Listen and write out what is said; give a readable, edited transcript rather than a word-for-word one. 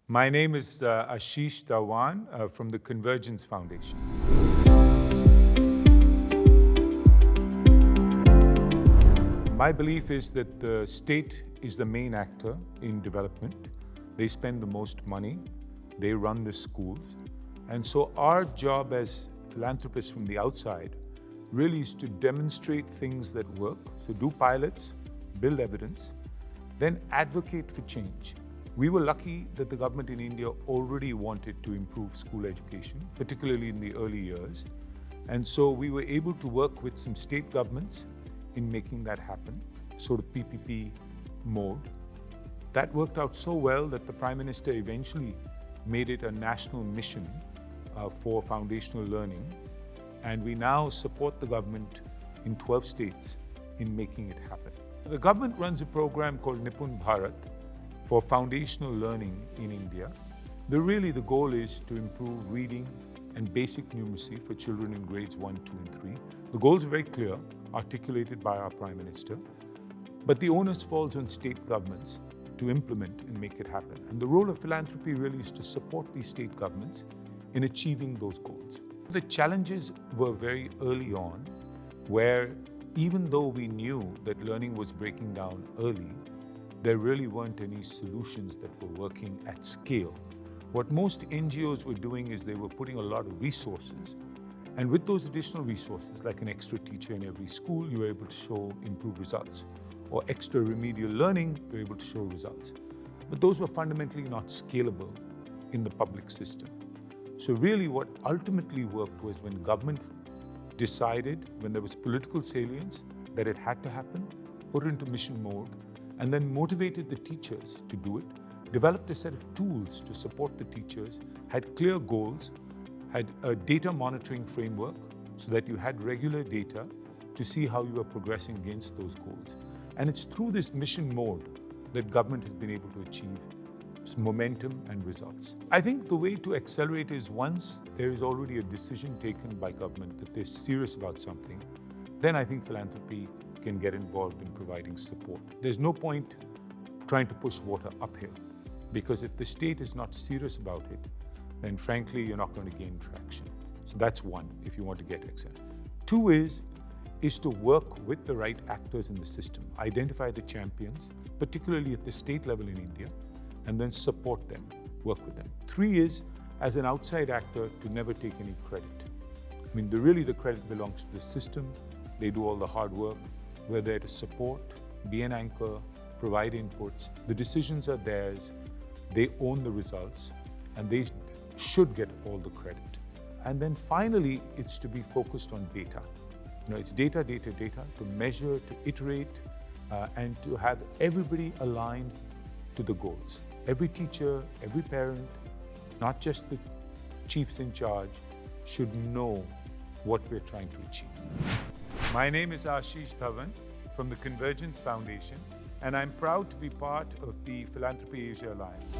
My name is Ashish Dhawan from the Convergence Foundation. My belief is that the state is the main actor in development. They spend the most money, they run the schools. And so our job as philanthropists from the outside really is to demonstrate things that work. So do pilots, build evidence, then advocate for change. We were lucky that the government in India already wanted to improve school education, particularly in the early years. And so we were able to work with some state governments in making that happen, sort of PPP mode. That worked out so well that the Prime Minister eventually made it a national mission for foundational learning. And we now support the government in 12 states in making it happen. The government runs a program called NIPUN Bharat for foundational learning in India. The goal is to improve reading and basic numeracy for children in grades 1, 2, and 3. The goals are very clear, articulated by our Prime Minister, but the onus falls on state governments to implement and make it happen. And the role of philanthropy really is to support these state governments in achieving those goals. The challenges were very early on, where even though we knew that learning was breaking down early, there really weren't any solutions that were working at scale. What most NGOs were doing is they were putting a lot of resources, and with those additional resources, like an extra teacher in every school, you were able to show improved results, or extra remedial learning, you were able to show results. But those were fundamentally not scalable in the public system. So really what ultimately worked was when government decided, when there was political salience, that it had to happen, put it into mission mode, and then motivated the teachers to do it, developed a set of tools to support the teachers, had clear goals, had a data monitoring framework so that you had regular data to see how you were progressing against those goals. And it's through this mission mode that government has been able to achieve momentum and results. I think the way to accelerate is once there is already a decision taken by government that they're serious about something, then I think philanthropy can get involved in providing support. There's no point trying to push water uphill, because if the state is not serious about it, then frankly, you're not going to gain traction. So that's one, if you want to get accelerated. Two is to work with the right actors in the system, identify the champions, particularly at the state level in India, and then support them, work with them. Three is, as an outside actor, to never take any credit. I mean, the credit belongs to the system. They do all the hard work. We're there to support, be an anchor, provide inputs. The decisions are theirs. They own the results, and they should get all the credit. And then finally, it's to be focused on data. It's data, data, data, to measure, to iterate, and to have everybody aligned to the goals. Every teacher, every parent, not just the chiefs in charge, should know what we're trying to achieve. My name is Ashish Dhawan from the Convergence Foundation, and I'm proud to be part of the Philanthropy Asia Alliance.